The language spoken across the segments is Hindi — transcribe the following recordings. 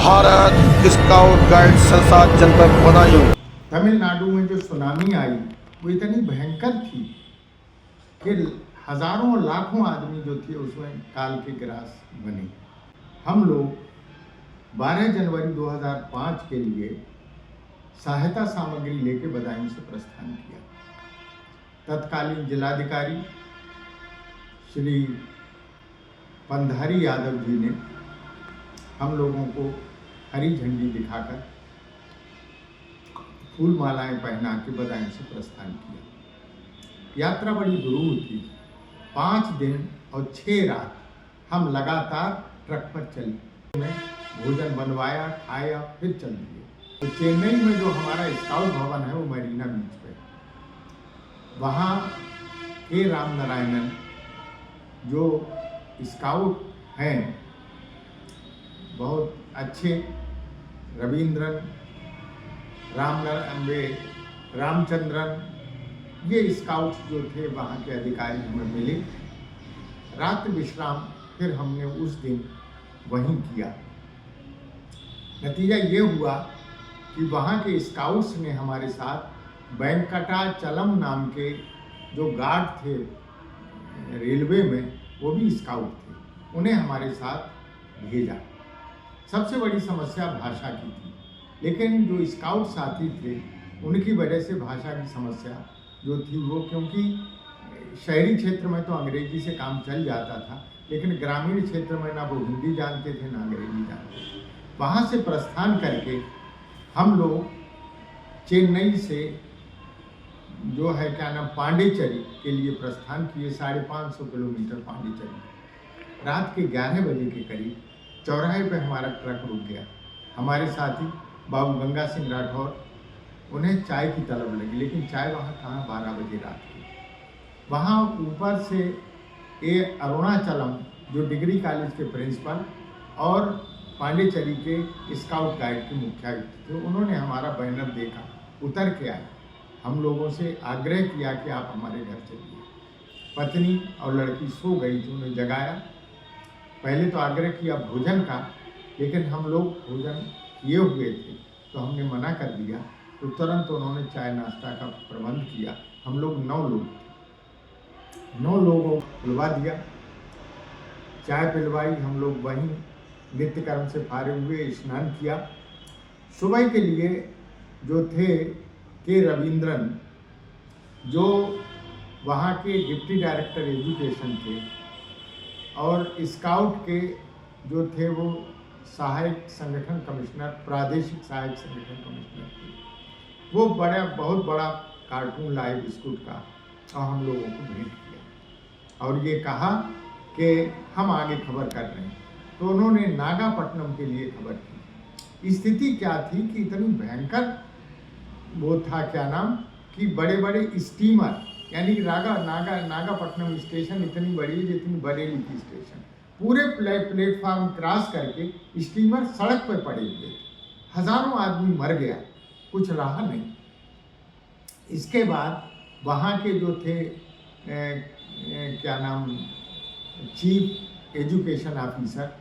भारत स्काउट गाइड संस्था जनपद बदायूं। तमिलनाडु में जो सुनामी आई वो इतनी भयंकर थी कि हजारों लाखों आदमी जो थे उसमें काल के ग्रास बने। हम लोग 12 जनवरी 2005 के लिए सहायता सामग्री लेके बदायूं से प्रस्थान किया। तत्कालीन जिलाधिकारी श्री पंधारी यादव जी ने हम लोगों को हरी झंडी दिखाकर फूल मालाएं पहना के बदायूं से प्रस्थान किया। यात्रा बड़ी दुरूह थी। 5 दिन और 6 रात हम लगातार ट्रक पर चले, भोजन बनवाया, खाया, फिर चल दिए। तो चेन्नई में जो हमारा स्काउट भवन है वो मरीना बीच पे, वहाँ के राम नारायणन जो स्काउट हैं, बहुत अच्छे, रविंद्रन, रामचंद्रन, ये स्काउट्स जो थे वहाँ के अधिकारी हमें मिले। रात्रि विश्राम फिर हमने उस दिन वहीं किया। नतीजा ये हुआ कि वहाँ के स्काउट्स ने हमारे साथ वेंकटाचलम नाम के जो गार्ड थे रेलवे में, वो भी स्काउट थे, उन्हें हमारे साथ भेजा। सबसे बड़ी समस्या भाषा की थी, लेकिन जो स्काउट साथी थे उनकी वजह से भाषा की समस्या जो थी वो, क्योंकि शहरी क्षेत्र में तो अंग्रेजी से काम चल जाता था, लेकिन ग्रामीण क्षेत्र में ना वो हिंदी जानते थे ना अंग्रेजी जानते थे। वहाँ से प्रस्थान करके हम लोग चेन्नई से जो है क्या नाम पांडिचेरी के लिए प्रस्थान किए। 550 किलोमीटर पांडिचेरी। रात के 11 बजे के करीब चौराहे पे हमारा ट्रक रुक गया। हमारे साथी बाबू गंगा सिंह राठौर, उन्हें चाय की तलब लगी, लेकिन चाय वहाँ कहाँ, 12 बजे रात की। वहाँ ऊपर से अरुणाचलम जो डिग्री कॉलेज के प्रिंसिपल और पांडिचेरी के स्काउट गाइड के मुखिया थे, उन्होंने हमारा बैनर देखा, उतर के आए, हम लोगों से आग्रह किया कि आप हमारे घर चलिए। पत्नी और लड़की सो गई थी, उन्हें जगाया। पहले तो आग्रह किया भोजन का, लेकिन हम लोग भोजन किए हुए थे तो हमने मना कर दिया। तो तुरंत उन्होंने चाय नाश्ता का प्रबंध किया। हम लोग 9 लोग थे, 9 लोगों को पिलवा दिया, चाय पिलवाई। हम लोग वहीं नित्य कर्म से फारिग हुए, स्नान किया। सुबह के लिए जो थे के रविंद्रन, जो वहाँ के डिप्टी डायरेक्टर एजुकेशन थे, और स्काउट के जो थे वो सहायक संगठन कमिश्नर, प्रादेशिक सहायक संगठन कमिश्नर थे। वो बहुत बड़ा कार्टून लाए बिस्कुट का और हम लोगों को भेंट किया और ये कहा कि हम आगे खबर कर रहे हैं। तो उन्होंने नागापट्टनम के लिए खबर की। स्थिति क्या थी कि इतनी भयंकर वो था, क्या नाम, कि बड़े बड़े स्टीमर, यानी नागापट्टनम स्टेशन इतनी बड़ी है जितनी बरेली की स्टेशन, पूरे प्लेटफार्म क्रॉस करके स्टीमर सड़क पर पड़े हुए थे। हजारों आदमी मर गया, कुछ रहा नहीं। इसके बाद वहाँ के जो थे क्या नाम, चीफ एजुकेशन ऑफिसर,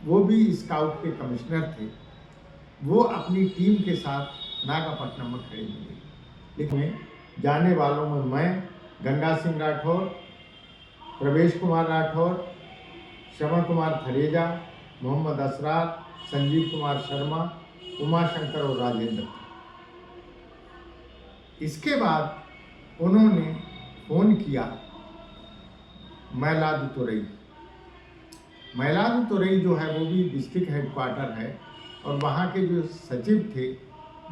वो भी स्काउट के कमिश्नर थे, वो अपनी टीम के साथ नागापट्टनम में खड़े हुए। लेकिन जाने वालों में मैं, गंगा सिंह राठौर, प्रवेश कुमार राठौर, श्रवण कुमार थरेजा, मोहम्मद असरार, संजीव कुमार शर्मा, उमाशंकर और राजेंद्र। इसके बाद उन्होंने फोन किया मैलादुतुरई जो है वो भी डिस्ट्रिक्ट हेडक्वार्टर है, और वहाँ के जो सचिव थे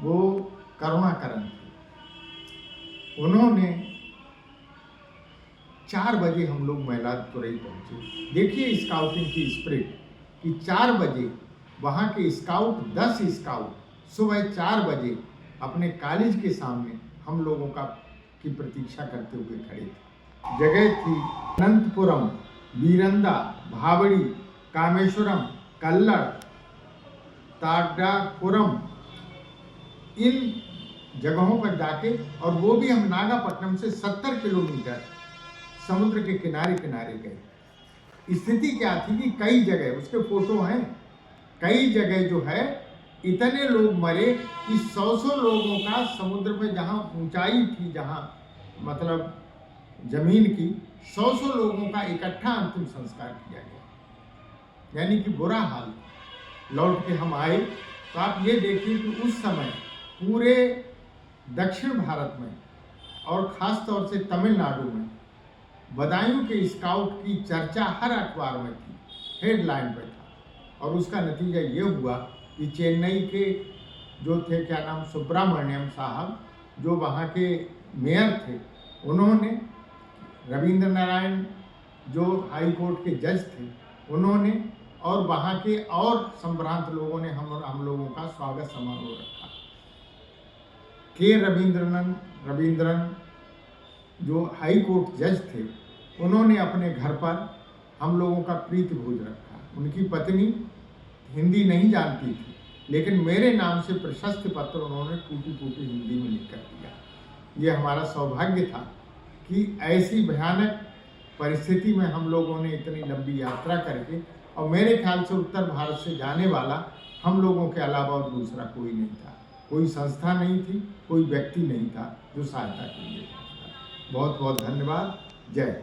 वो करुणाकरण थे। उन्होंने 4 बजे हम लोग मैलादुतुरई पहुँचे। देखिए स्काउटिंग की स्पिरिट कि 4 बजे वहाँ के स्काउट, 10 स्काउट सुबह 4 बजे अपने कॉलेज के सामने हम लोगों की प्रतीक्षा करते हुए खड़े थे। जगह थी अनंतपुरम, वीरंदा, भावड़ी, कामेश्वरम, कल्लड़, ताडापुरम, इन जगहों पर जाके, और वो भी हम नागापट्टनम से 70 किलोमीटर समुद्र के किनारे किनारे गए। स्थिति क्या थी कि कई जगह, उसके फोटो हैं, कई जगह जो है इतने लोग मरे कि 100 लोगों का समुद्र में, जहाँ ऊंचाई थी, जहाँ मतलब जमीन की, 100 लोगों का इकट्ठा अंतिम संस्कार किया गया। यानी कि बुरा हाल। लौट के हम आए तो आप ये देखिए कि उस समय पूरे दक्षिण भारत में और ख़ास तौर से तमिलनाडु में बदायूं के स्काउट की चर्चा हर अखबार में थी, हेडलाइन पे था। और उसका नतीजा ये हुआ कि चेन्नई के जो थे, क्या नाम, सुब्रमण्यम साहब, जो वहाँ के मेयर थे, उन्होंने, रविंद्र नारायण जो हाई कोर्ट के जज थे, उन्होंने, और वहाँ के और संभ्रांत लोगों ने हम लोगों का स्वागत समारोह रखा। के रविंद्रन जो हाई कोर्ट जज थे, उन्होंने अपने घर पर हम लोगों का प्रीति भोज रखा। उनकी पत्नी हिंदी नहीं जानती थी, लेकिन मेरे नाम से प्रशस्ति पत्र उन्होंने टूटी फूटी हिंदी में लिख कर दिया। ये हमारा सौभाग्य था कि ऐसी भयानक परिस्थिति में हम लोगों ने इतनी लंबी यात्रा करके, और मेरे ख्याल से उत्तर भारत से जाने वाला हम लोगों के अलावा और दूसरा कोई नहीं था, कोई संस्था नहीं थी, कोई व्यक्ति नहीं था जो सहायता के लिए पहुंचता। बहुत बहुत धन्यवाद। जय।